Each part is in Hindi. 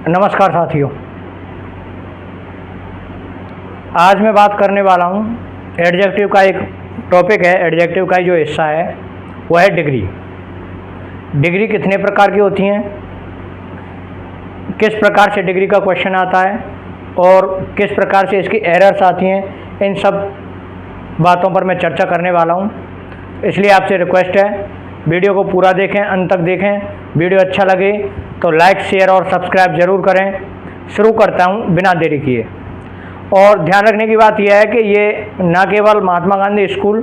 नमस्कार साथियों, आज मैं बात करने वाला हूँ एडजेक्टिव का। एक टॉपिक है, एडजेक्टिव का जो हिस्सा है वो है डिग्री। डिग्री कितने प्रकार की होती हैं, किस प्रकार से डिग्री का क्वेश्चन आता है और किस प्रकार से इसकी एरर्स आती हैं, इन सब बातों पर मैं चर्चा करने वाला हूँ। इसलिए आपसे रिक्वेस्ट है, वीडियो को पूरा देखें, अंत तक देखें। वीडियो अच्छा लगे तो लाइक, शेयर और सब्सक्राइब ज़रूर करें। शुरू करता हूँ बिना देरी किए। और ध्यान रखने की बात यह है कि ये न केवल महात्मा गांधी स्कूल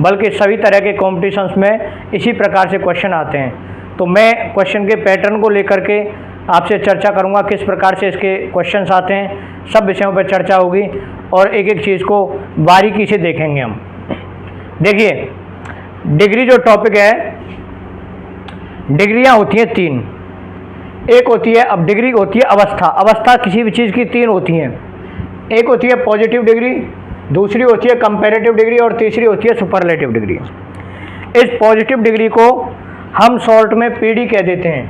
बल्कि सभी तरह के कॉम्पिटिशन्स में इसी प्रकार से क्वेश्चन आते हैं। तो मैं क्वेश्चन के पैटर्न को लेकर के आपसे चर्चा करूँगा, किस प्रकार से इसके क्वेश्चंस आते हैं, सब विषयों पर चर्चा होगी और एक एक चीज़ को बारीकी से देखेंगे हम। देखिए, डिग्री जो टॉपिक है, डिग्रियां होती हैं तीन। एक होती है, अब डिग्री होती है अवस्था। अवस्था किसी भी चीज़ की तीन होती हैं। एक होती है पॉजिटिव डिग्री, दूसरी होती है कंपैरेटिव डिग्री और तीसरी होती है सुपरलेटिव डिग्री। इस पॉजिटिव डिग्री को हम शॉर्ट में पीडी कह देते हैं।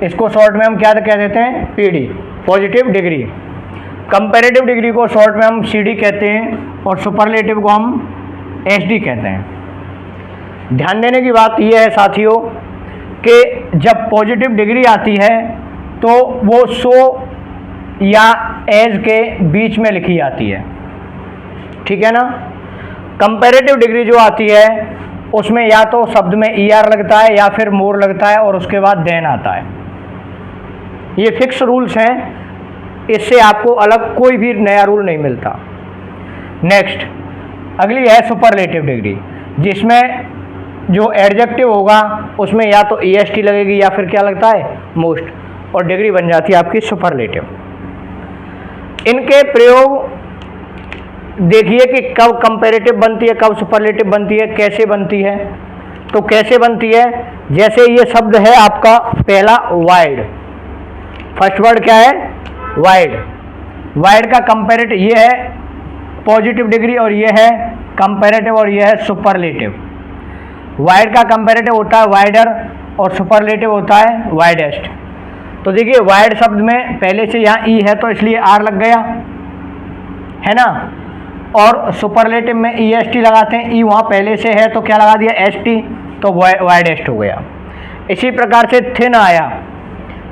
इसको शॉर्ट में हम क्या कह देते हैं? PD, positive degree. Comparative degree को शॉर्ट में हम सीडी कहते हैं और सुपरलेटिव को हम एसडी कहते हैं। ध्यान देने की बात यह है साथियों कि जब पॉजिटिव डिग्री आती है तो वो सो या एज के बीच में लिखी जाती है, ठीक है ना। कंपैरेटिव डिग्री जो आती है उसमें या तो शब्द में ईआर लगता है या फिर मोर लगता है और उसके बाद देन आता है। ये फिक्स रूल्स हैं, इससे आपको अलग कोई भी नया रूल नहीं मिलता। नेक्स्ट, अगली है सुपरलेटिव डिग्री, जिसमें जो एडजेक्टिव होगा उसमें या तो ईएसटी लगेगी या फिर क्या लगता है? मोस्ट, और डिग्री बन जाती है आपकी सुपरलेटिव। इनके प्रयोग देखिए कि कब कंपैरेटिव बनती है, कब सुपरलेटिव बनती है, कैसे बनती है। तो कैसे बनती है, जैसे ये शब्द है आपका पहला वाइड। फर्स्ट वर्ड क्या है? वाइड। वाइड का कंपैरेटिव ये है पॉजिटिव डिग्री और ये है कंपैरेटिव और ये है सुपरलेटिव। वाइड का कंपैरेटिव होता है वाइडर और सुपरलेटिव होता है वाइडेस्ट। तो देखिए, वाइड शब्द में पहले से यहाँ ई है तो इसलिए आर लग गया, है ना। और सुपरलेटिव में ई एस टी लगाते हैं, ई वहाँ पहले से है तो क्या लगा दिया? एस टी, तो वाइडेस्ट हो गया। इसी प्रकार से थिन आया।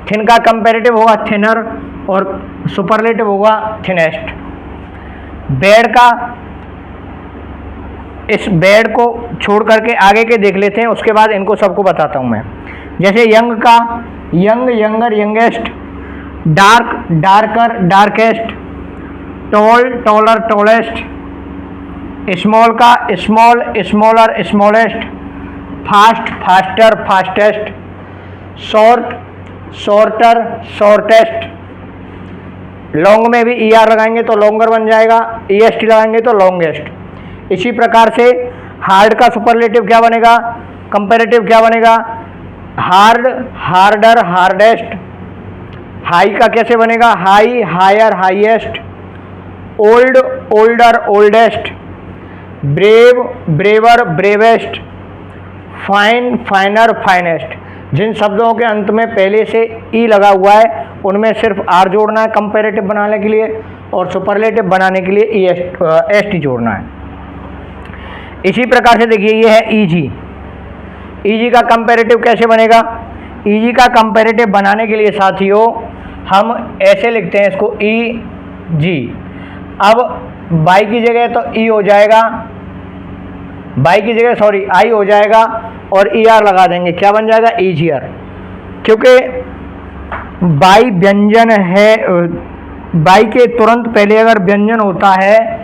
थिन का कंपैरेटिव होगा थिनर और सुपरलेटिव होगा थिनेस्ट। बेड का, इस बेड को छोड़ करके आगे के देख लेते हैं, उसके बाद इनको सबको बताता हूँ मैं। जैसे यंग का young, younger, youngest. Dark, darker, darkest. Tall, taller, tallest. Small का small, smaller, smallest. Fast, faster, fastest. Short, shorter, shortest. Long में भी ई आर लगाएंगे तो लॉन्गर बन जाएगा, ई एस टी लगाएंगे तो लॉन्गेस्ट। इसी प्रकार से हार्ड का सुपरलेटिव क्या बनेगा? कंपैरेटिव क्या बनेगा? Hard, harder, hardest. हाई का कैसे बनेगा? High, higher, highest. Old, older, oldest. Brave, braver, bravest. Fine, finer, finest. जिन शब्दों के अंत में पहले से ई लगा हुआ है उनमें सिर्फ आर जोड़ना है कंपैरेटिव बनाने के लिए, और सुपरलेटिव बनाने के लिए ई एस टी जोड़ना है। इसी प्रकार से देखिए, ये है ईजी। ईजी का कंपैरेटिव कैसे बनेगा? ईजी का कंपैरेटिव बनाने के लिए साथियों हम ऐसे लिखते हैं इसको, ई जी। अब बाई की जगह तो ई हो जाएगा, बाई की जगह सॉरी आई हो जाएगा और ई आर लगा देंगे, क्या बन जाएगा? ईजियर। क्योंकि बाई व्यंजन है, बाई के तुरंत पहले अगर व्यंजन होता है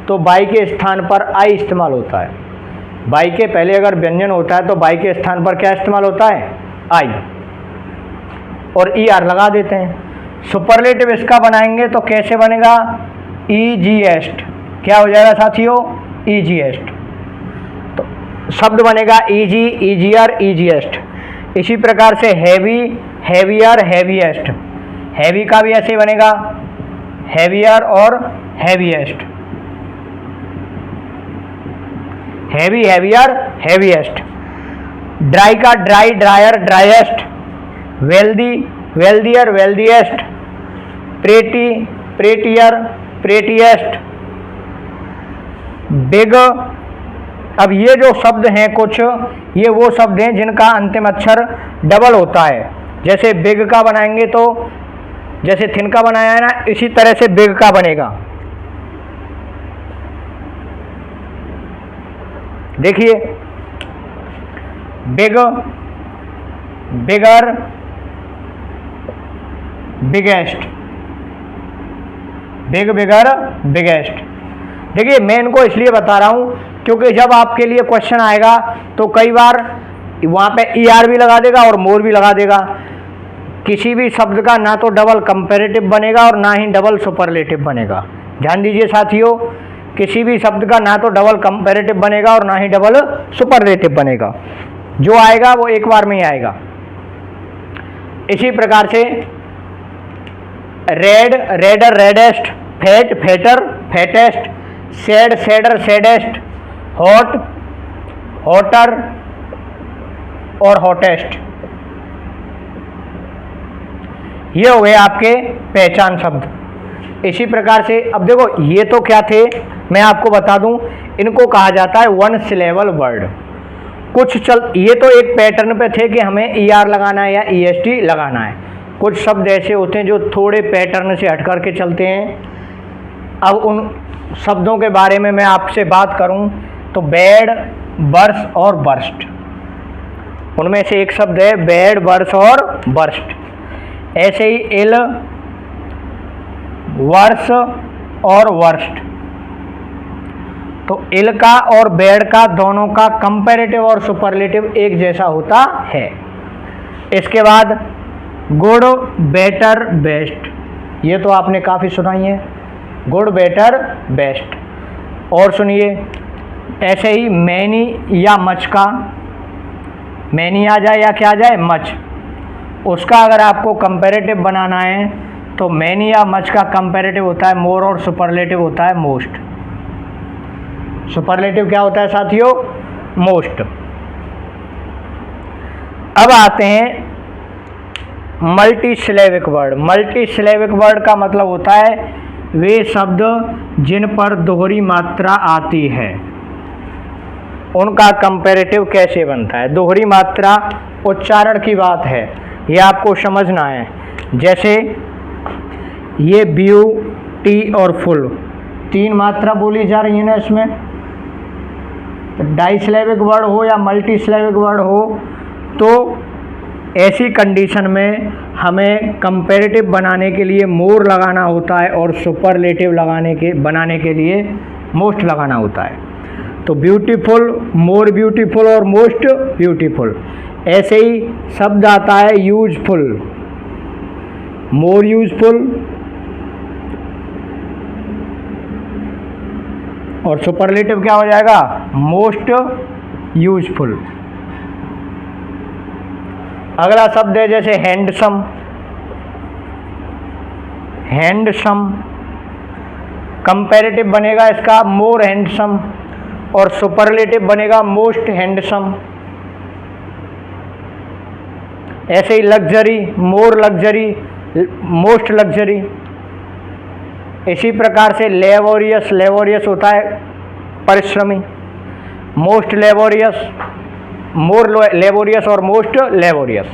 तो बाई के स्थान पर आई इस्तेमाल होता है। बाई के पहले अगर व्यंजन होता है तो बाई के स्थान पर क्या इस्तेमाल होता है? आई, और ई आर लगा देते हैं। सुपरलेटिव इसका बनाएंगे तो कैसे बनेगा? ईजीएस्ट। क्या हो जाएगा साथियों? ईजीएस्ट। तो शब्द बनेगा ईजी, ईजियर, ईजीएस्ट। इसी प्रकार से हैवी, हैवियर, हैवीएस्ट। हैवी का भी ऐसे बनेगा, हैवियर और heaviest. Heavy, heavier, heaviest. Dry का dry, drier, driest. Wealthy, wealthier, wealthiest, pretty, prettier, prettiest, big. अब ये जो शब्द हैं कुछ, ये वो शब्द हैं जिनका अंतिम अक्षर डबल होता है। जैसे बिग का बनाएंगे तो जैसे थिन का बनाया है ना, इसी तरह से बिग का बनेगा। देखिए, बिग, बिगर, बिगेस्ट, बिग, बिगर, बिगेस्ट। देखिए, मैं इनको इसलिए बता रहा हूं क्योंकि जब आपके लिए क्वेश्चन आएगा तो कई बार वहां पे ER भी लगा देगा और मोर भी लगा देगा। किसी भी शब्द का ना तो डबल कंपैरेटिव बनेगा और ना ही डबल सुपरलेटिव बनेगा। ध्यान दीजिए साथियों, किसी भी शब्द का ना तो डबल कंपैरेटिव बनेगा और ना ही डबल सुपरलेटिव बनेगा। जो आएगा वो एक बार में ही आएगा। इसी प्रकार से red, redder, reddest, fat, fatter, fattest, sad, sadder, saddest, hot, hotter और हॉटेस्ट। ये हो गए आपके पहचान शब्द। इसी प्रकार से अब देखो, ये तो क्या थे मैं आपको बता दूं, इनको कहा जाता है वन सिलेबल वर्ड। ये तो एक पैटर्न पे थे कि हमें ER लगाना है या EST लगाना है। कुछ शब्द ऐसे होते हैं जो थोड़े पैटर्न से हट करके चलते हैं। अब उन शब्दों के बारे में मैं आपसे बात करूं तो बेड, बर्स और बर्स्ट, उनमें से एक शब्द है बेड, बर्स और बर्स्ट। ऐसे ही इल, वर्स और वर्स्ट। तो इल का और बेड का दोनों का कंपैरेटिव और सुपरलेटिव एक जैसा होता है। इसके बाद गुड, बेटर, बेस्ट, ये तो आपने काफ़ी सुनाई है, गुड, बेटर, बेस्ट। और सुनिए, ऐसे ही मैनी या मच का, मैनी आ जाए या क्या आ जाए, मच, उसका अगर आपको कंपैरेटिव बनाना है तो मैनी या मच का कंपैरेटिव होता है मोर और सुपरलेटिव होता है मोस्ट। सुपरलेटिव क्या होता है साथियों, मोस्ट। अब आते हैं multi syllabic word. Multi syllabic word का मतलब होता है वे शब्द जिन पर दोहरी मात्रा आती है, उनका कंपैरेटिव कैसे बनता है। दोहरी मात्रा उच्चारण की बात है, ये आपको समझना है। जैसे ये ब्यूटी और फुल, तीन मात्रा बोली जा रही है ना इसमें। डाई सिलेबिक वर्ड हो या मल्टी सिलेबिक वर्ड हो, तो ऐसी कंडीशन में हमें कंपैरेटिव बनाने के लिए मोर लगाना होता है और सुपरलेटिव बनाने के लिए मोस्ट लगाना होता है। तो ब्यूटीफुल, मोर ब्यूटीफुल और मोस्ट ब्यूटीफुल। ऐसे ही शब्द आता है यूजफुल, मोर यूजफुल और सुपरलेटिव क्या हो जाएगा, मोस्ट यूजफुल। अगला शब्द है जैसे हैंडसम, हैंडसम कंपैरेटिव बनेगा इसका मोर हैंडसम और सुपरलेटिव बनेगा मोस्ट हैंडसम। ऐसे ही luxury, more luxury, most luxury. इसी प्रकार से लेबोरियस, लेबोरियस होता है परिश्रमी, मोस्ट लेबोरियस, मोर लेबोरियस और मोस्ट लेबोरियस।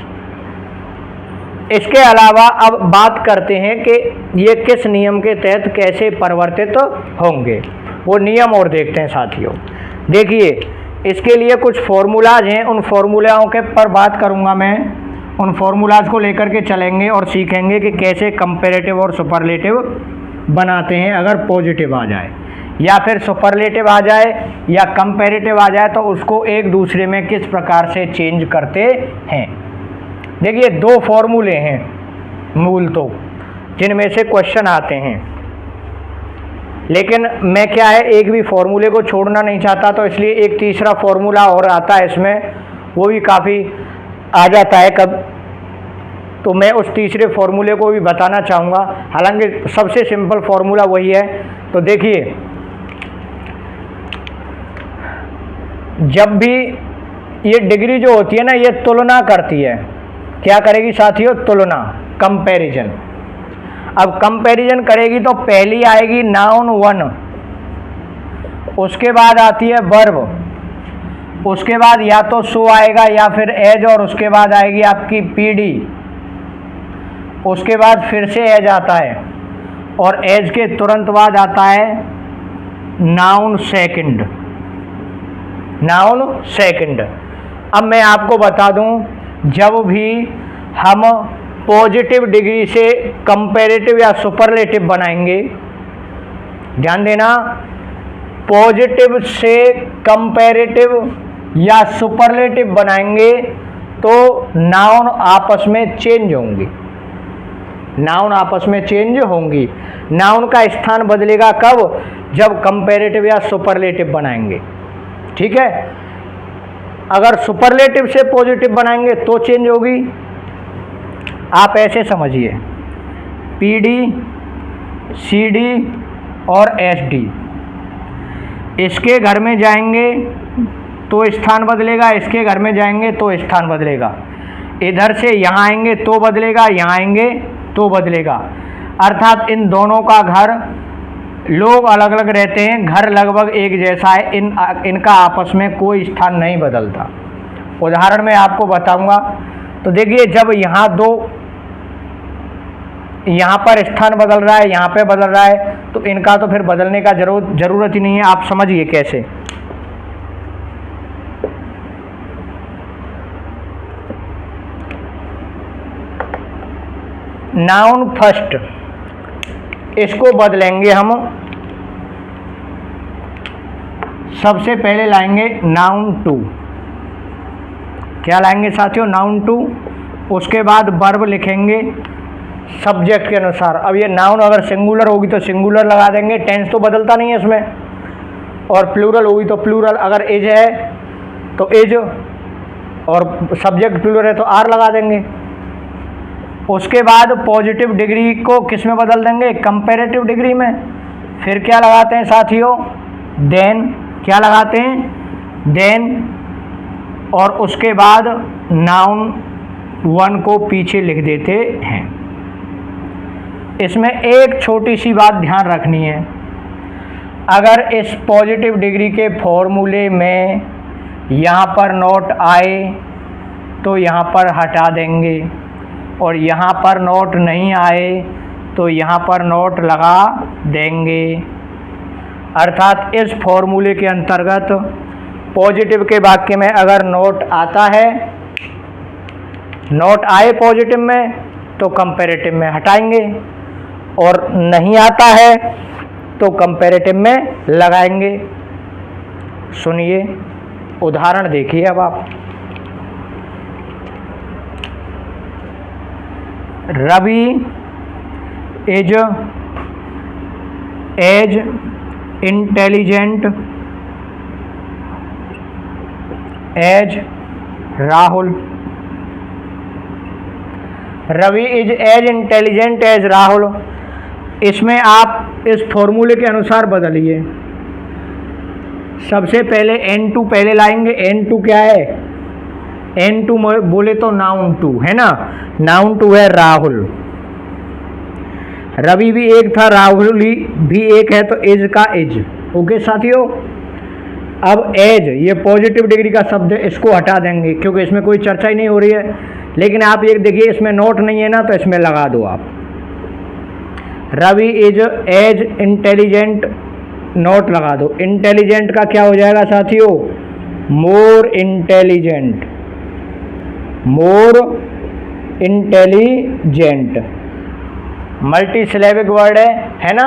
इसके अलावा अब बात करते हैं कि ये किस नियम के तहत कैसे परिवर्तित होंगे, वो नियम और देखते हैं साथियों। देखिए, इसके लिए कुछ फॉर्मूलाज हैं, उन फॉर्मूलाओं के पर बात करूंगा मैं। उन फॉर्मूलाज को लेकर के चलेंगे और सीखेंगे कि कैसे कंपैरेटिव और सुपरलेटिव बनाते हैं। अगर पॉजिटिव आ जाए या फिर सुपरलेटिव आ जाए या कंपैरेटिव आ जाए तो उसको एक दूसरे में किस प्रकार से चेंज करते हैं। देखिए, दो फॉर्मूले हैं मूल तो, जिनमें से क्वेश्चन आते हैं, लेकिन मैं क्या है एक भी फॉर्मूले को छोड़ना नहीं चाहता, तो इसलिए एक तीसरा फॉर्मूला और आता है इसमें, वो भी काफ़ी आ जाता है कब, तो मैं उस तीसरे फॉर्मूले को भी बताना चाहूँगा। हालांकि सबसे सिंपल फॉर्मूला वही है। तो देखिए, जब भी ये डिग्री जो होती है ना, ये तुलना करती है। क्या करेगी साथियों, तुलना। कंपैरिजन। अब कंपैरिजन करेगी तो पहली आएगी नाउन 1, उसके बाद आती है वर्ब, उसके बाद या तो सो आएगा या फिर एज, और उसके बाद आएगी आपकी पीडी, उसके बाद फिर से एज आता है, और एज के तुरंत बाद आता है नाउन सेकंड। Noun second. अब मैं आपको बता दूं, जब भी हम पॉजिटिव डिग्री से कंपैरेटिव या सुपरलेटिव बनाएंगे, ध्यान देना, पॉजिटिव से कंपैरेटिव या सुपरलेटिव बनाएंगे तो नाउन आपस में चेंज होंगी। नाउन आपस में चेंज होंगी। नाउन का स्थान बदलेगा कब? जब कंपैरेटिव या सुपरलेटिव बनाएंगे। ठीक है, अगर सुपरलेटिव से पॉजिटिव बनाएंगे तो चेंज होगी। आप ऐसे समझिए, पीडी, सीडी और एसडी, इसके घर में जाएंगे तो स्थान बदलेगा, इसके घर में जाएंगे तो स्थान बदलेगा, इधर से यहाँ आएंगे तो बदलेगा, यहाँ आएंगे तो बदलेगा। अर्थात इन दोनों का घर, लोग अलग अलग रहते हैं, घर लगभग एक जैसा है, इनका आपस में कोई स्थान नहीं बदलता। उदाहरण में आपको बताऊंगा। तो देखिए, जब यहाँ दो, यहाँ पर स्थान बदल रहा है, यहाँ पे बदल रहा है, तो इनका तो फिर बदलने का जरूरत ही नहीं है। आप समझिए कैसे। नाउन फर्स्ट, इसको बदलेंगे हम। सबसे पहले लाएंगे नाउन टू। क्या लाएंगे साथियों? Noun two. उसके बाद वर्ब लिखेंगे सब्जेक्ट के अनुसार। अब ये नाउन अगर सिंगुलर होगी तो सिंगुलर लगा देंगे, टेंस तो बदलता नहीं है इसमें, और प्लूरल होगी तो प्लूरल। अगर एज है तो एज, और सब्जेक्ट प्लूरल है तो आर लगा देंगे। उसके बाद पॉजिटिव डिग्री को किस में बदल देंगे? कंपैरेटिव डिग्री में। फिर क्या लगाते हैं साथियों? देन। क्या लगाते हैं? देन। और उसके बाद नाउन 1 को पीछे लिख देते हैं। इसमें एक छोटी सी बात ध्यान रखनी है, अगर इस पॉजिटिव डिग्री के फॉर्मूले में यहाँ पर नोट आए तो यहाँ पर हटा देंगे, और यहाँ पर नोट नहीं आए तो यहाँ पर नोट लगा देंगे। अर्थात इस फॉर्मूले के अंतर्गत पॉजिटिव के वाक्य में अगर नोट आता है, नोट आए पॉजिटिव में तो कंपैरेटिव में हटाएंगे, और नहीं आता है तो कंपैरेटिव में लगाएंगे। सुनिए, उदाहरण देखिए अब आप। Ravi is as intelligent as Rahul. Ravi is as intelligent as Rahul. इसमें आप इस फॉर्मूले के अनुसार बदलिए। सबसे पहले N2 पहले लाएंगे। N2 क्या है? N2 बोले तो नाउन 2 है ना, नाउन 2 है राहुल। रवि भी एक था, राहुल भी एक है, तो एज का एज। ओके साथियों, अब एज, ये पॉजिटिव डिग्री का शब्द है, इसको हटा देंगे क्योंकि इसमें कोई चर्चा ही नहीं हो रही है। लेकिन आप ये देखिए, इसमें नोट नहीं है ना, तो इसमें लगा दो आप। Ravi is as intelligent, not लगा दो। इंटेलिजेंट का क्या हो जाएगा साथियों? More intelligent. More intelligent multisyllabic word है ना,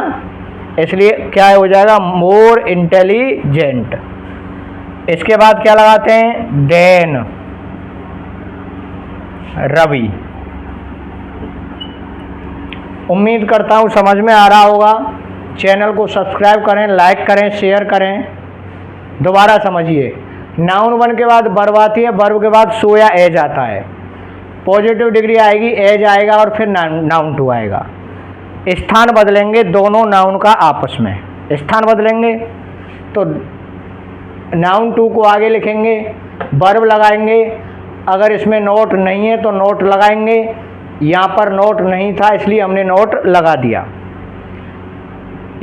इसलिए क्या हो जाएगा? More intelligent. इसके बाद क्या लगाते हैं? देन रवि। उम्मीद करता हूँ समझ में आ रहा होगा। चैनल को सब्सक्राइब करें, लाइक करें, शेयर करें। दोबारा समझिए, नाउन 1 के बाद वर्ब आती है, वर्ब के बाद सो या एज आता है, पॉजिटिव डिग्री आएगी, एज आएगा, और फिर नाउन 2 आएगा। स्थान बदलेंगे दोनों नाउन का आपस में। स्थान बदलेंगे तो नाउन 2 को आगे लिखेंगे, वर्ब लगाएंगे, अगर इसमें नोट नहीं है तो नोट लगाएंगे, यहाँ पर नोट नहीं था इसलिए हमने नोट लगा दिया।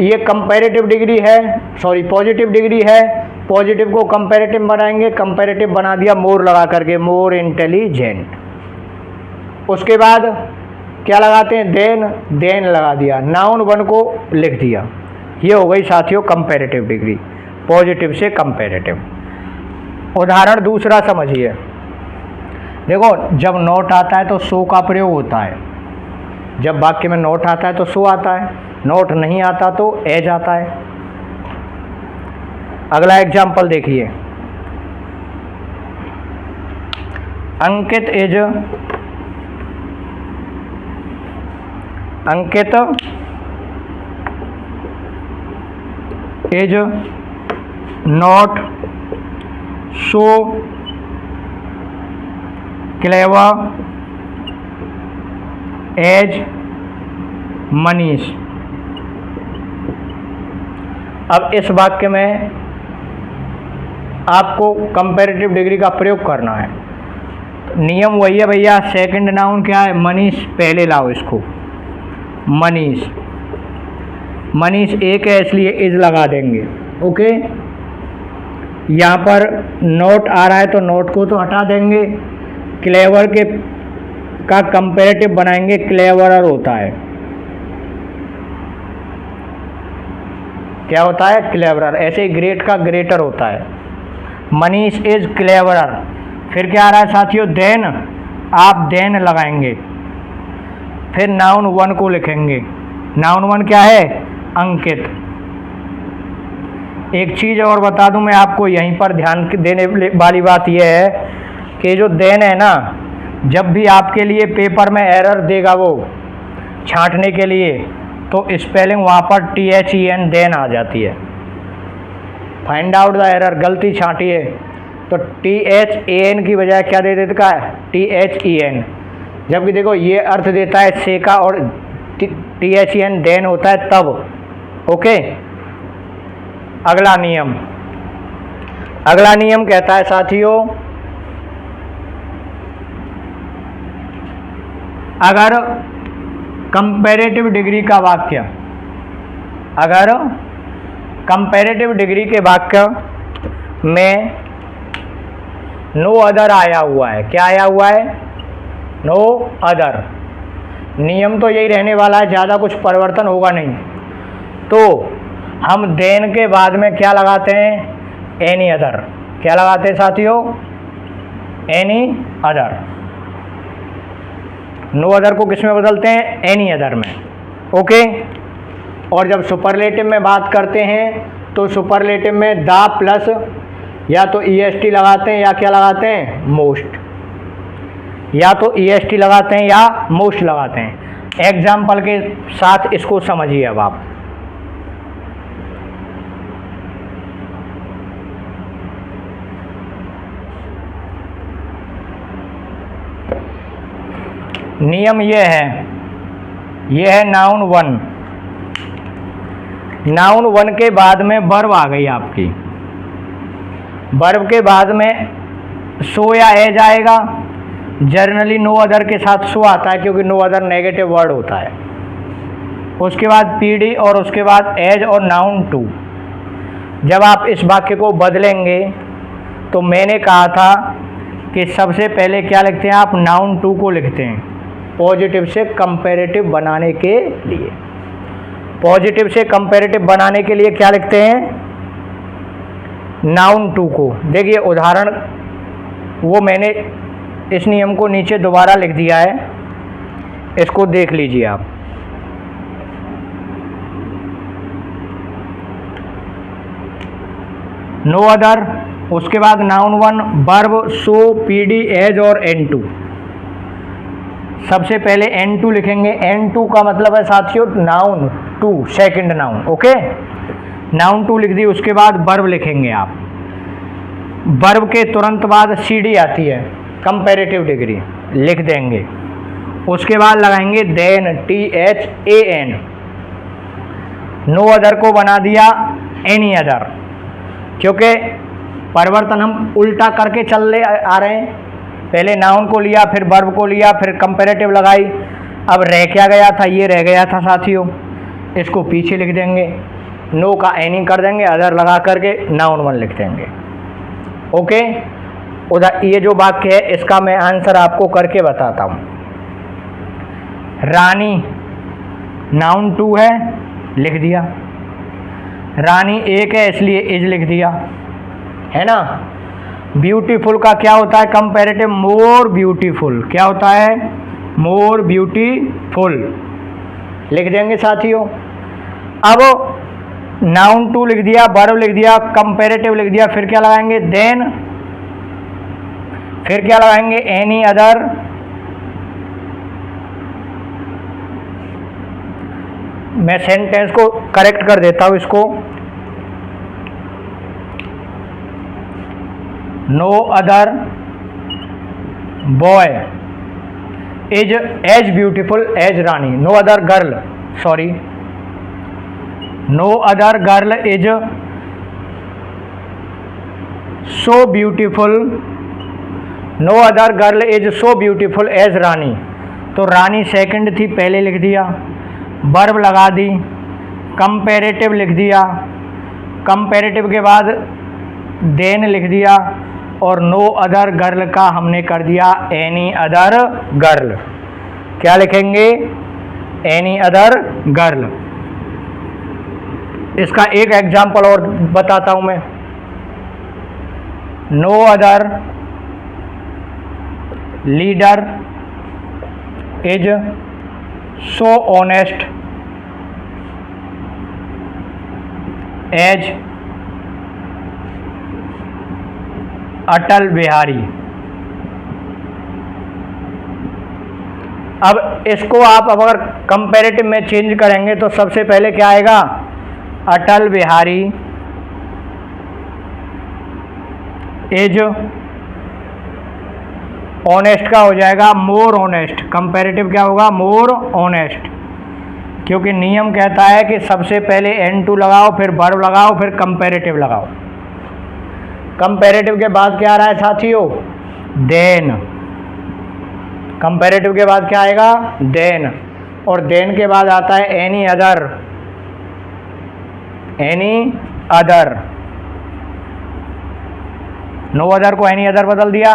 ये कंपैरेटिव डिग्री है, सॉरी पॉजिटिव डिग्री है। पॉजिटिव को कंपैरेटिव बनाएंगे, कंपैरेटिव बना दिया मोर लगा करके, मोर इंटेलिजेंट। उसके बाद क्या लगाते हैं, देन लगा दिया, नाउन वन को लिख दिया। ये हो गई साथियों कंपैरेटिव डिग्री, पॉजिटिव से कंपैरेटिव। उदाहरण दूसरा समझिए। देखो जब नोट आता है तो सो का प्रयोग होता है, जब वाक्य में नोट आता है तो सो आता है, नोट नहीं आता तो एज आता है। अगला एग्जाम्पल देखिए, Ankit is not so clever as Manish. अब इस वाक्य में आपको कंपैरेटिव डिग्री का प्रयोग करना है। नियम वही है भैया, सेकंड नाउन क्या है, मनीष, पहले लाओ इसको, मनीष एक है इसलिए इज लगा देंगे। ओके, यहाँ पर नोट आ रहा है तो नोट को तो हटा देंगे, क्लेवर का कंपैरेटिव बनाएंगे, क्लेवरर होता है। क्या होता है, क्लेवरर। ऐसे ही ग्रेट का ग्रेटर होता है। Manish is cleverer. फिर क्या आ रहा है साथियों, देन, आप देन लगाएंगे, फिर नाउन वन को लिखेंगे। नाउन वन क्या है, अंकित। एक चीज़ और बता दूं मैं आपको, यहीं पर ध्यान देने वाली बात यह है कि जो देन है ना, जब भी आपके लिए पेपर में एरर देगा वो छांटने के लिए, तो स्पेलिंग वहाँ पर THEN देन आ जाती है। फाइंड आउट द एरर, गलती छांटिए तो THAN की बजाय क्या दे देता है, THEN। जबकि देखो ये अर्थ देता है से का और THEN देन होता है तब। ओके, अगला नियम कहता है साथियों, अगर कंपैरेटिव डिग्री का वाक्य, अगर कंपैरेटिव डिग्री के वाक्य में नो अदर आया हुआ है, क्या आया हुआ है, नो अदर। नियम तो यही रहने वाला है, ज़्यादा कुछ परिवर्तन होगा नहीं। तो हम देन के बाद में क्या लगाते हैं, एनी अदर। क्या लगाते हैं साथियों, एनी अदर। नो अदर को किस में बदलते हैं, एनी अदर में। ओके, और जब सुपरलेटिव में बात करते हैं तो सुपरलेटिव में द प्लस या तो EST लगाते हैं या क्या लगाते हैं, मोस्ट। या तो EST लगाते हैं या मोस्ट लगाते हैं। एग्जाम्पल के साथ इसको समझिए अब आप। नियम यह है नाउन वन। नाउन वन के बाद में वर्ब आ गई आपकी। वर्ब के बाद में सो या एज आएगा। जर्नली नो अदर के साथ सो आता है क्योंकि नो अदर नेगेटिव वर्ड होता है। उसके बाद PD और उसके बाद एज और नाउन टू। जब आप इस वाक्य को बदलेंगे तो मैंने कहा था कि सबसे पहले क्या लिखते हैं आप, नाउन टू को लिखते हैं पॉजिटिव से कंपैरेटिव बनाने के लिए। पॉजिटिव से कंपैरेटिव बनाने के लिए क्या लिखते हैं, नाउन टू को। देखिए उदाहरण, वो मैंने इस नियम को नीचे दोबारा लिख दिया है, इसको देख लीजिए आप। नो अदर, उसके बाद noun one, verb so, PD, as और N2। सबसे पहले N2 लिखेंगे। N2 का मतलब है साथियों noun two, second noun. Okay, noun two लिख दी। उसके बाद वर्ब लिखेंगे आप। वर्ब के तुरंत बाद CD आती है, कंपैरेटिव डिग्री लिख देंगे। उसके बाद लगाएंगे देन, THAN। नो अदर को बना दिया एनी अदर, क्योंकि परिवर्तन हम उल्टा करके चल आ रहे हैं। पहले नाउन को लिया, फिर वर्ब को लिया, फिर कंपैरेटिव लगाई, अब रह क्या गया था, ये रह गया था साथियों, इसको पीछे लिख देंगे, नो का एनी कर देंगे, अदर लगा करके नाउन वन लिख देंगे। ओके, उधर ये जो वाक्य है इसका मैं आंसर आपको करके बताता हूँ। रानी नाउन 2 है, लिख दिया। रानी एक है इसलिए इज लिख दिया, है ना। ब्यूटीफुल का क्या होता है कंपैरेटिव, मोर ब्यूटीफुल। क्या होता है, मोर ब्यूटीफुल लिख देंगे साथियों। अब नाउन 2 लिख दिया, वर्ब लिख दिया, कंपैरेटिव लिख दिया, फिर क्या लगाएंगे, देन, फिर क्या लगाएंगे, एनी अदर, मैं सेंटेंस को करेक्ट कर देता हूं इसको, no other boy is as beautiful as Rani, no other girl, sorry, no other girl is so beautiful, no other girl is so beautiful as Rani. तो रानी सेकंड थी, पहले लिख दिया, वर्ब लगा दी, कंपैरेटिव लिख दिया, कंपैरेटिव के बाद देन लिख दिया, और नो अदर गर्ल का हमने कर दिया एनी अदर गर्ल। क्या लिखेंगे, एनी अदर गर्ल। इसका एक एग्जाम्पल और बताता हूं मैं, no other leader is so honest as Atal Bihari. अब इसको आप अगर कंपैरेटिव में चेंज करेंगे तो सबसे पहले क्या आएगा, अटल बिहारी इज ऑनेस्ट का हो जाएगा मोर ऑनेस्ट, कंपैरेटिव क्या होगा, मोर ऑनेस्ट, क्योंकि नियम कहता है कि सबसे पहले N2 लगाओ, फिर वर्ब लगाओ, फिर कंपैरेटिव लगाओ। कंपैरेटिव के बाद क्या आ रहा है साथियों, देन, कंपैरेटिव के बाद क्या आएगा, देन, और देन के बाद आता है any other, any other, no other को एनी अदर बदल दिया,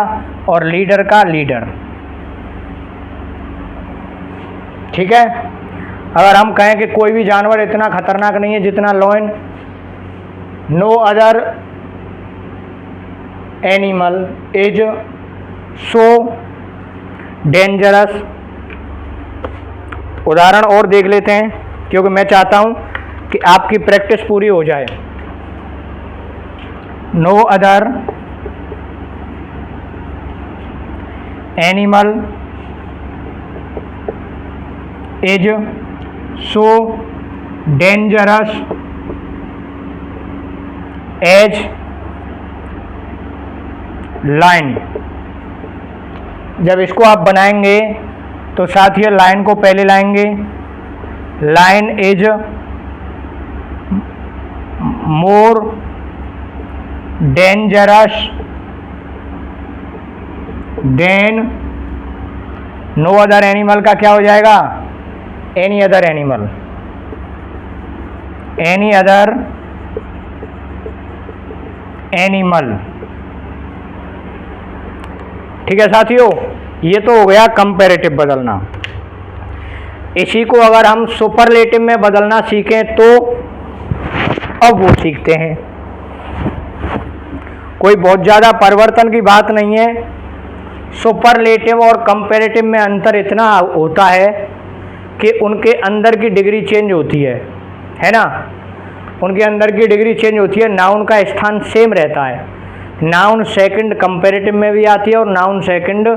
और लीडर का लीडर। ठीक है, अगर हम कहें कि कोई भी जानवर इतना खतरनाक नहीं है जितना lion, no other animal is so dangerous. उदाहरण और देख लेते हैं, क्योंकि मैं चाहता हूं कि आपकी प्रैक्टिस पूरी हो जाए। No other animal is so dangerous as lion. जब इसको आप बनाएंगे तो साथियों लाइन को पहले लाएंगे, lion is more dangerous than no other animal का क्या हो जाएगा, any other animal, any other animal. ठीक है साथियों, ये तो हो गया कंपैरेटिव बदलना। इसी को अगर हम सुपरलेटिव में बदलना सीखें तो अब वो सीखते हैं। कोई बहुत ज़्यादा परिवर्तन की बात नहीं है। सुपरलेटिव और कंपैरेटिव में अंतर इतना होता है कि उनके अंदर की डिग्री चेंज होती है ना, उनके अंदर की डिग्री चेंज होती है। नाउन का स्थान सेम रहता है, नाउन सेकंड कंपैरेटिव में भी आती है और नाउन सेकंड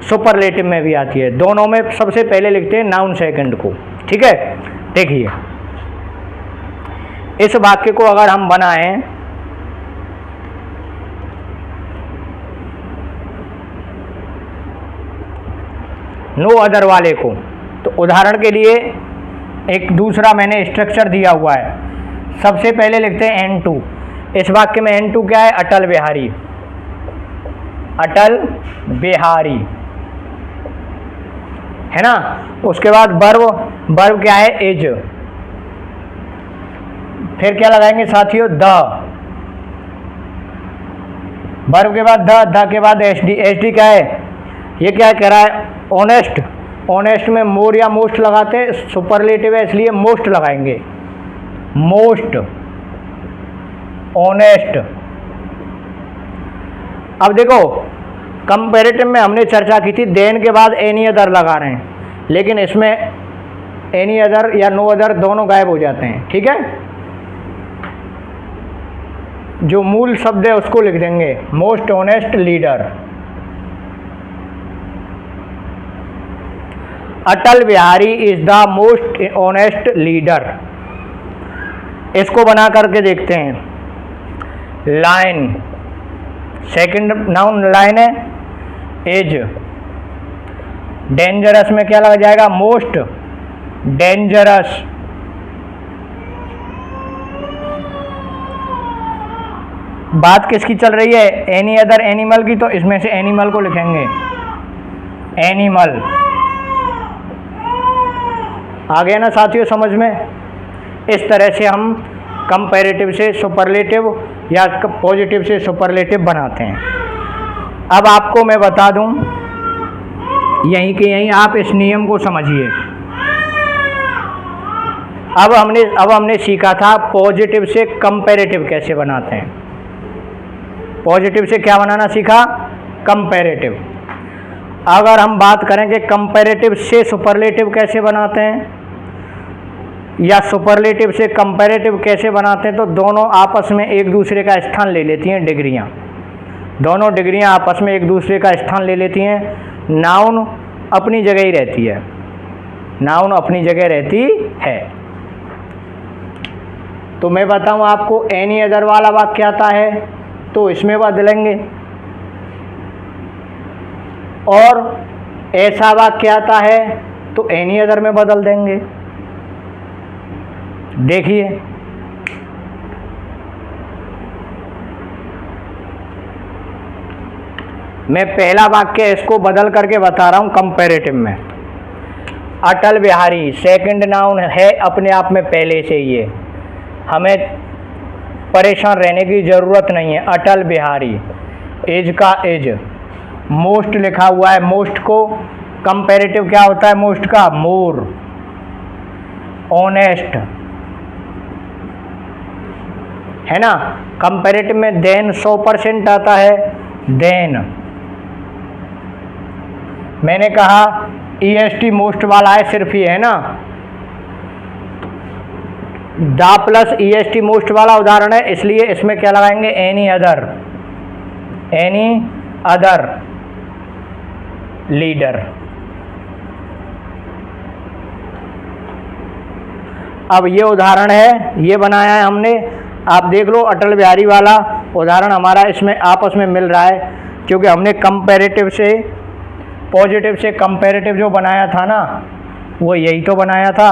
सुपरलेटिव में भी आती है। दोनों में सबसे पहले लिखते हैं नाउन सेकंड को। ठीक है, देखिए इस वाक्य को अगर हम बनाएं, नो अदर वाले को, तो उदाहरण के लिए एक दूसरा मैंने स्ट्रक्चर दिया हुआ है। सबसे पहले लिखते हैं N2। इस वाक्य में N2 क्या है, अटल बिहारी, अटल बिहारी। है ना। उसके बाद वर्ब, वर्ब क्या है, इज। फिर क्या लगाएंगे साथियों, द। वर्ब के बाद द के बाद एस डी। एस डी क्या है, ये क्या कह रहा है, ऑनेस्ट। ऑनेस्ट में मोर या मोस्ट लगाते हैं, सुपरलेटिव है इसलिए मोस्ट लगाएंगे, मोस्ट ऑनेस्ट। अब देखो कंपैरेटिव में हमने चर्चा की थी देन के बाद एनी अदर लगा रहे हैं, लेकिन इसमें एनी अदर या नो अदर दोनों गायब हो जाते हैं, ठीक है। जो मूल शब्द है उसको लिख देंगे, most honest leader. Atal Bihari is the most honest leader. इसको बना करके देखते हैं। लाइन, सेकंड नाउन लाइन है, एज। डेंजरस में क्या लग जाएगा, मोस्ट डेंजरस। बात किसकी चल रही है, एनी अदर एनिमल की, तो इसमें से एनिमल को लिखेंगे, एनिमल। आ गया ना साथियों समझ में। इस तरह से हम कंपैरेटिव से सुपरलेटिव या पॉजिटिव से सुपरलेटिव बनाते हैं। अब आपको मैं बता दूं, यहीं के यहीं आप इस नियम को समझिए। अब हमने सीखा था पॉजिटिव से कंपैरेटिव कैसे बनाते हैं। पॉजिटिव से क्या बनाना सीखा, कंपैरेटिव। अगर हम बात करें कि कंपैरेटिव से सुपरलेटिव कैसे बनाते हैं या सुपरलेटिव से कंपैरेटिव कैसे बनाते हैं, तो दोनों आपस में एक दूसरे का स्थान ले लेती हैं डिग्रियां। दोनों डिग्रियां आपस में एक दूसरे का स्थान ले लेती हैं। नाउन अपनी जगह ही रहती है, नाउन अपनी जगह रहती है। तो मैं बताऊं आपको, एनी अदर वाला वाक्य आता है तो इसमें बदलेंगे, और ऐसा वाक्य आता है तो एनी अदर में बदल देंगे। देखिए मैं पहला वाक्य इसको बदल करके बता रहा हूं कंपैरेटिव में। अटल बिहारी सेकंड नाउन है अपने आप में पहले से ही है, हमें परेशान रहने की ज़रूरत नहीं है। अटल बिहारी, एज का एज, मोस्ट लिखा हुआ है, मोस्ट को कंपैरेटिव क्या होता है मोस्ट का, मोर। ऑनेस्ट है ना। कंपैरेटिव में देन 100% आता है, देन। मैंने कहा EST मोस्ट वाला है सिर्फ ये है ना, द प्लस EST मोस्ट वाला उदाहरण है, इसलिए इसमें क्या लगाएंगे, any other, any other leader. अब ये उदाहरण है, ये बनाया है हमने, आप देख लो अटल बिहारी वाला उदाहरण हमारा इसमें आपस में मिल रहा है, क्योंकि हमने कंपैरेटिव से पॉजिटिव से कंपैरेटिव जो बनाया था ना, वो यही तो बनाया था।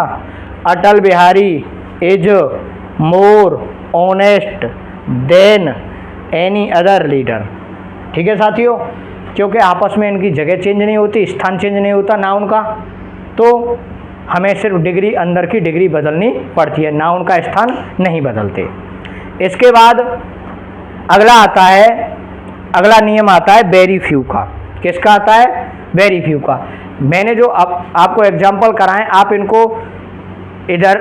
Atal Bihari is more honest than any other leader. ठीक है साथियों, क्योंकि आपस में इनकी जगह चेंज नहीं होती, स्थान चेंज नहीं होता नाउन का, तो हमें सिर्फ डिग्री, अंदर की डिग्री बदलनी पड़ती है, नाउन का स्थान नहीं बदलते। इसके बाद अगला आता है, अगला नियम आता है वेरी फ्यू का। किसका आता है, वेरी फ्यू का। मैंने जो आपको एग्जाम्पल कराएं, आप इनको इधर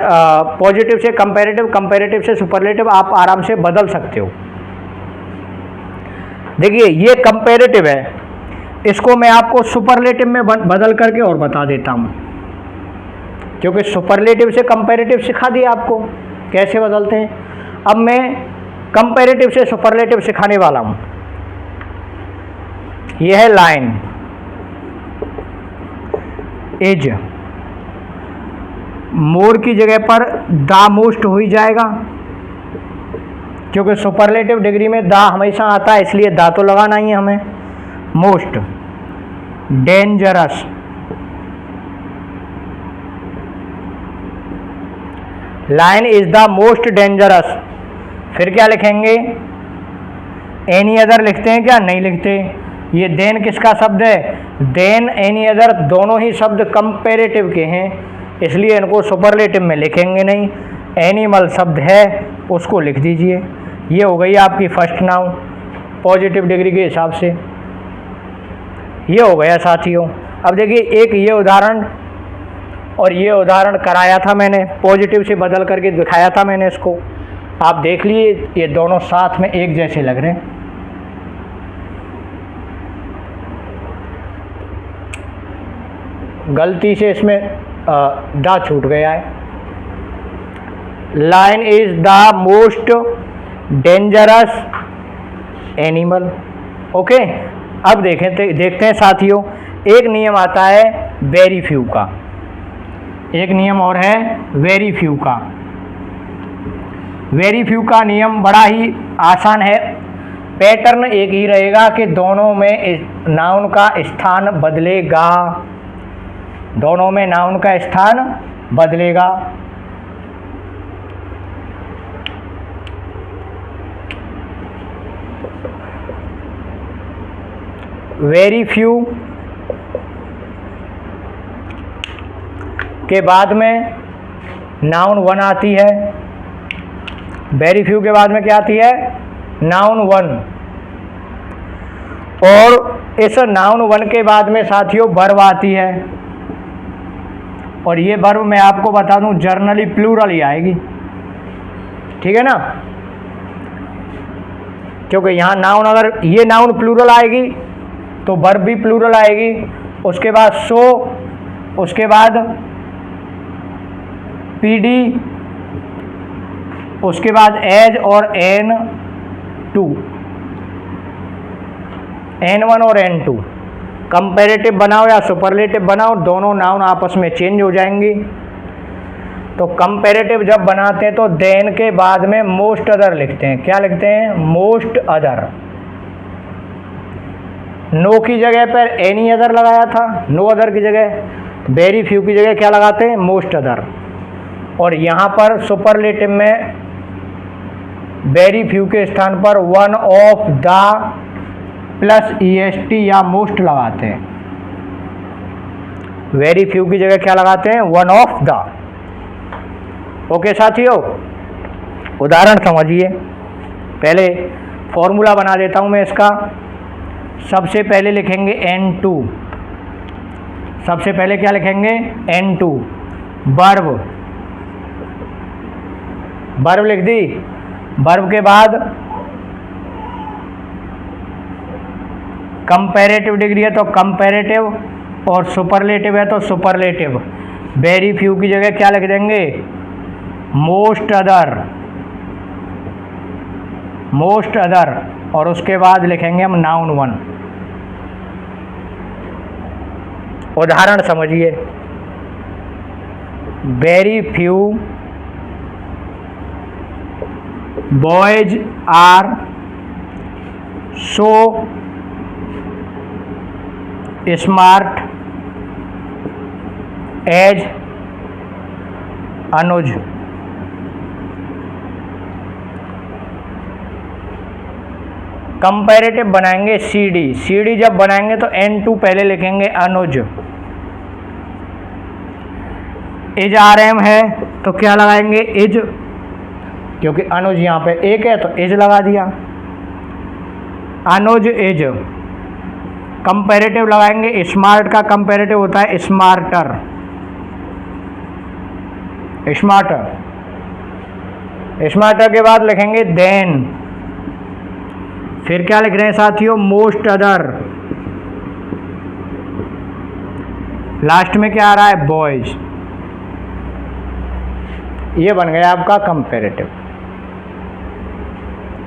पॉजिटिव से कंपैरेटिव, कंपैरेटिव से सुपरलेटिव आप आराम से बदल सकते हो। देखिए ये कंपैरेटिव है, इसको मैं आपको सुपरलेटिव में बदल करके और बता देता हूँ, क्योंकि सुपरलेटिव से कंपैरेटिव सिखा दिया आपको कैसे बदलते हैं। अब मैं कंपैरेटिव से सुपरलेटिव सिखाने वाला हूँ। यह है लाइन, एज, मोर की जगह पर द मोस्ट हो ही जाएगा, क्योंकि सुपरलेटिव डिग्री में द हमेशा आता है, इसलिए द तो लगाना ही है हमें। Most dangerous, line is the most dangerous. फिर क्या लिखेंगे, एनी अदर लिखते हैं क्या, नहीं लिखते। ये देन किसका शब्द है, देन, एनी अदर, दोनों ही शब्द कंपैरेटिव के हैं, इसलिए इनको सुपरलेटिव में लिखेंगे नहीं। एनिमल शब्द है उसको लिख दीजिए। ये हो गई आपकी फर्स्ट नाउन पॉजिटिव डिग्री के हिसाब से। ये हो गया साथियों। अब देखिए एक ये उदाहरण और ये उदाहरण कराया था मैंने, पॉजिटिव से बदल करके दिखाया था मैंने इसको, आप देख लिए ये दोनों साथ में एक जैसे लग रहे हैं। गलती से इसमें द छूट गया है। Lion is the most dangerous animal. Okay, अब देखते हैं साथियों, एक नियम आता है वेरी फ्यू का, एक नियम और है वेरी फ्यू का। वेरी फ्यू का नियम बड़ा ही आसान है, पैटर्न एक ही रहेगा कि दोनों में नाउन का स्थान बदलेगा, दोनों में नाउन का स्थान बदलेगा। वेरी फ्यू के बाद में नाउन वन आती है, वेरी फ्यू के बाद में क्या आती है, नाउन वन, और इस नाउन वन के बाद में साथियों वर्ब आती है, और ये वर्ब मैं आपको बता दूं जर्नली प्लूरल ही आएगी, ठीक है ना, क्योंकि यहाँ नाउन, अगर ये नाउन प्लूरल आएगी तो वर्ब भी प्लूरल आएगी। उसके बाद सो, उसके बाद पीडी, उसके बाद एज और N2, N1 और N2। कंपैरेटिव बनाओ या सुपरलेटिव बनाओ, दोनों नाउन आपस में चेंज हो जाएंगी। तो कंपैरेटिव जब बनाते हैं तो देन के बाद में मोस्ट अदर लिखते हैं। क्या लिखते हैं, मोस्ट अदर। नो की जगह पर एनी अदर लगाया था, नो अदर की जगह, वेरी फ्यू की जगह क्या लगाते हैं, मोस्ट अदर। और यहाँ पर सुपरलेटिव में वेरी फ्यू के स्थान पर one of the plus EST या मोस्ट लगाते हैं। वेरी फ्यू की जगह क्या लगाते हैं, वन ऑफ द। ओके साथियों, उदाहरण समझिए। पहले फॉर्मूला बना देता हूं मैं इसका। सबसे पहले लिखेंगे N2, सबसे पहले क्या लिखेंगे, N2। वर्ब, वर्ब लिख दी, वर्ब के बाद कंपैरेटिव डिग्री है तो कंपैरेटिव, और सुपरलेटिव है तो सुपरलेटिव। वेरी फ्यू की जगह क्या लिख देंगे, मोस्ट अदर, मोस्ट अदर, और उसके बाद लिखेंगे हम नाउन वन। उदाहरण समझिए। Very few boys are so smart as Anuj. Comparative बनाएंगे CD, CD जब बनाएंगे तो N2 पहले लिखेंगे अनुज। इज RM है तो क्या लगाएंगे, इज, क्योंकि अनुज यहाँ पे एक है तो इज लगा दिया, अनुज इज। कंपैरेटिव लगाएंगे, स्मार्ट का कंपैरेटिव होता है स्मार्टर, स्मार्टर। स्मार्टर के बाद लिखेंगे देन, फिर क्या लिख रहे हैं साथियों, मोस्ट अदर, लास्ट में क्या आ रहा है, बॉयज। ये बन गया आपका कंपैरेटिव।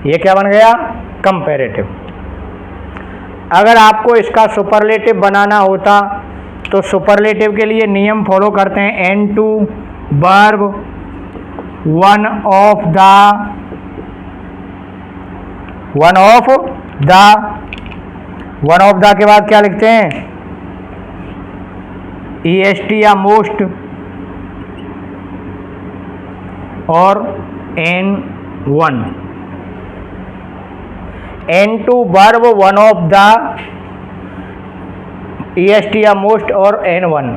ये क्या बन गया, कंपैरेटिव। अगर आपको इसका सुपरलेटिव बनाना होता तो सुपरलेटिव के लिए नियम फॉलो करते हैं, N2 verb, one of the, one of the, one of the के बाद क्या लिखते हैं, EST या मोस्ट, और N1। N2 verb, one of the, EST या मोस्ट और N1।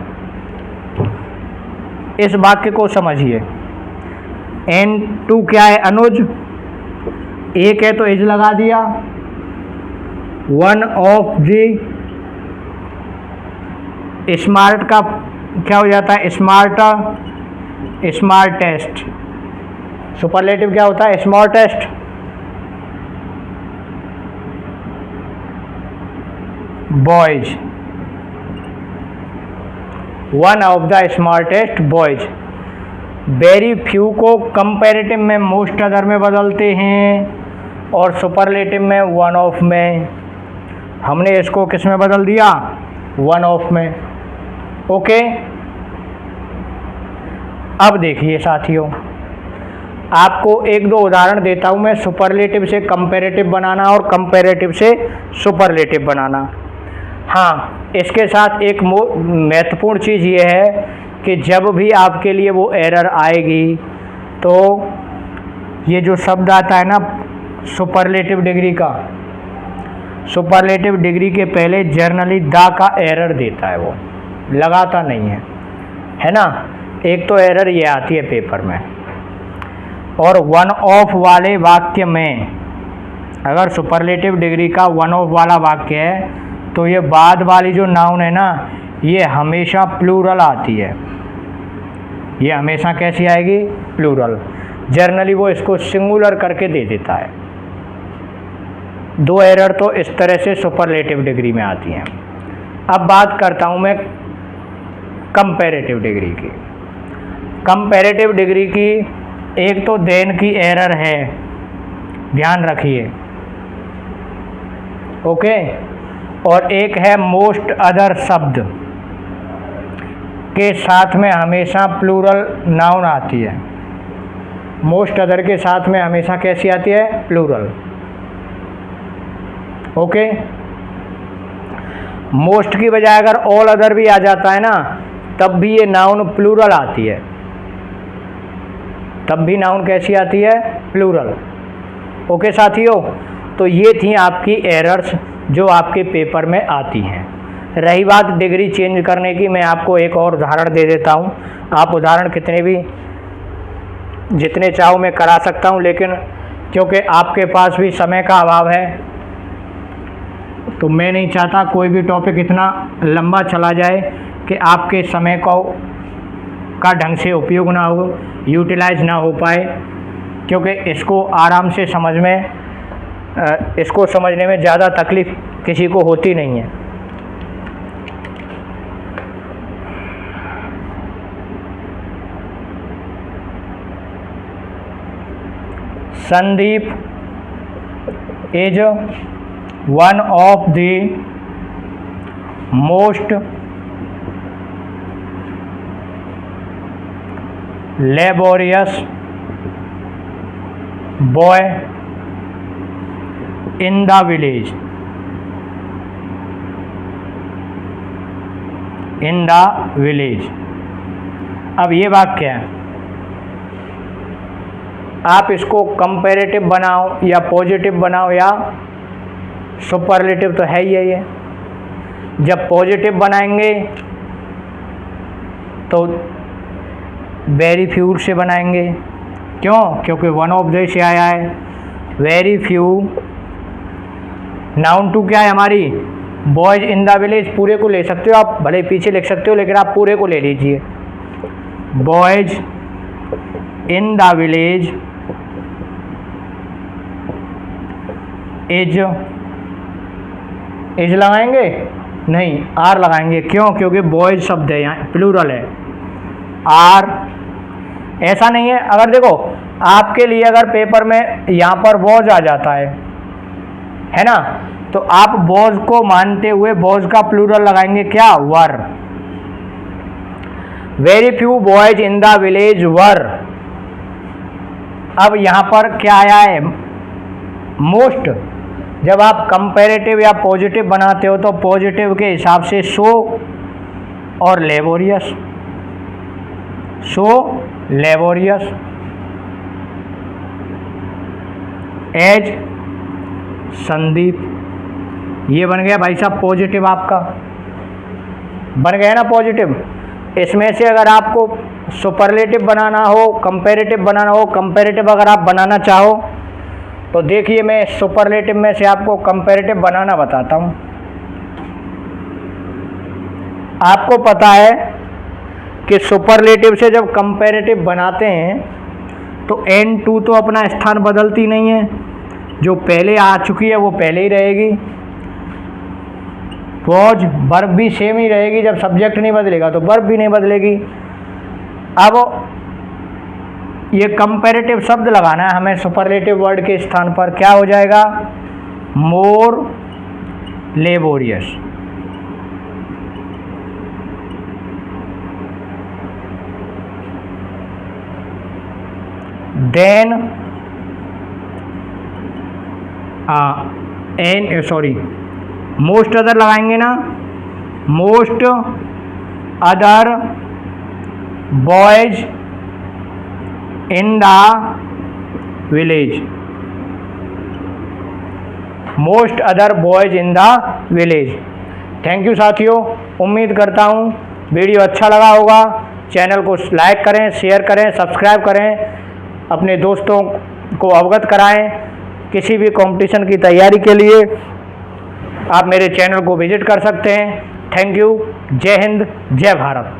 इस वाक्य को समझिए। N2 क्या है? अनुज। एक है तो इज लगा दिया। वन ऑफ दी स्मार्ट का क्या हो जाता है? Smarter, smartest. सुपरलेटिव क्या होता है? Smartest. Boys, one of the smartest boys. Very few को कंपैरेटिव में मोस्ट अदर में बदलते हैं और सुपरलेटिव में वन ऑफ में। हमने इसको किस में बदल दिया? वन ऑफ में। ओके। अब देखिए साथियों, आपको एक दो उदाहरण देता हूं मैं सुपरलेटिव से कंपैरेटिव बनाना और कंपैरेटिव से सुपरलेटिव बनाना। हाँ, इसके साथ एक महत्वपूर्ण चीज़ ये है कि जब भी आपके लिए वो एरर आएगी तो ये जो शब्द आता है ना सुपरलेटिव डिग्री का, सुपरलेटिव डिग्री के पहले जर्नली द का एरर देता है, वो लगाता नहीं है ना। एक तो एरर ये आती है पेपर में। और वन ऑफ वाले वाक्य में अगर सुपरलेटिव डिग्री का वन ऑफ वाला वाक्य है तो ये बाद वाली जो नाउन है ना ये हमेशा प्लूरल आती है। ये हमेशा कैसी आएगी? प्लूरल। जर्नली वो इसको सिंगुलर करके दे देता है। दो एरर तो इस तरह से सुपरलेटिव डिग्री में आती हैं। अब बात करता हूँ मैं कंपैरेटिव डिग्री की। कंपैरेटिव डिग्री की एक तो देन की एरर है, ध्यान रखिए। ओके। और एक है मोस्ट अदर शब्द के साथ में हमेशा प्लूरल नाउन आती है। मोस्ट अदर के साथ में हमेशा कैसी आती है? प्लूरल। ओके। मोस्ट की बजाय अगर ऑल अदर भी आ जाता है ना तब भी ये नाउन प्लूरल आती है। तब भी नाउन कैसी आती है? प्लूरल। ओके साथियों, तो ये थी आपकी एरर्स जो आपके पेपर में आती हैं। रही बात डिग्री चेंज करने की, मैं आपको एक और उदाहरण दे देता हूँ। आप उदाहरण कितने भी जितने चाहो मैं करा सकता हूँ, लेकिन क्योंकि आपके पास भी समय का अभाव है तो मैं नहीं चाहता कोई भी टॉपिक इतना लंबा चला जाए कि आपके समय का ढंग से उपयोग ना हो, यूटिलाइज ना हो पाए, क्योंकि इसको आराम से इसको समझने में ज़्यादा तकलीफ़ किसी को होती नहीं है। Sandeep is one of the most laborious boy in the village। in the village। अब ये वाक्य है, आप इसको कंपैरेटिव बनाओ या पॉजिटिव बनाओ या सुपरलेटिव तो है ही है ये। जब पॉजिटिव बनाएंगे तो वेरी फ्यू से बनाएंगे। क्यों? क्योंकि वन ऑफ द से आया है। Very few. नाउन टू क्या है हमारी? Boys in the village. पूरे को ले सकते हो आप, भले पीछे लिख सकते हो लेकिन आप पूरे को ले लीजिए। Boys in the village is लगाएंगे नहीं, आर लगाएंगे। क्यों? क्योंकि बॉयज शब्द है, यहाँ प्लूरल है। आर ऐसा नहीं है। अगर देखो आपके लिए अगर पेपर में यहाँ पर वॉज आ जाता है ना, तो आप वॉज को मानते हुए वॉज का प्लूरल लगाएंगे क्या? Were. Very few boys in the village were. अब यहाँ पर क्या आया है? मोस्ट। जब आप कंपैरेटिव या पॉजिटिव बनाते हो तो पॉजिटिव के हिसाब से सो और लेबोरियस। सो लेबोरियस। एज संदीप। ये बन गया भाई साहब पॉजिटिव आपका। बन गया ना पॉजिटिव। इसमें से अगर आपको सुपरलेटिव बनाना हो, कंपैरेटिव बनाना हो, कंपैरेटिव अगर आप बनाना चाहो तो देखिए मैं सुपरलेटिव में से आपको कंपैरेटिव बनाना बताता हूँ। आपको पता है कि सुपरलेटिव से जब कंपैरेटिव बनाते हैं तो N2 तो अपना स्थान बदलती नहीं है, जो पहले आ चुकी है वो पहले ही रहेगी। वॉज वर्ब भी सेम ही रहेगी, जब सब्जेक्ट नहीं बदलेगा तो वर्ब भी नहीं बदलेगी। अब ये कंपैरेटिव शब्द लगाना है हमें सुपरलेटिव वर्ड के स्थान पर, क्या हो जाएगा? मोर लेबोरियस। देन मोस्ट अदर लगाएंगे ना, most other boys in the village. Most other boys in the village. Thank you साथियों, उम्मीद करता हूँ वीडियो अच्छा लगा होगा। चैनल को लाइक करें, शेयर करें, सब्सक्राइब करें, अपने दोस्तों को अवगत कराएं। किसी भी कंपटीशन की तैयारी के लिए आप मेरे चैनल को विजिट कर सकते हैं। Thank you. जय हिंद, जय भारत।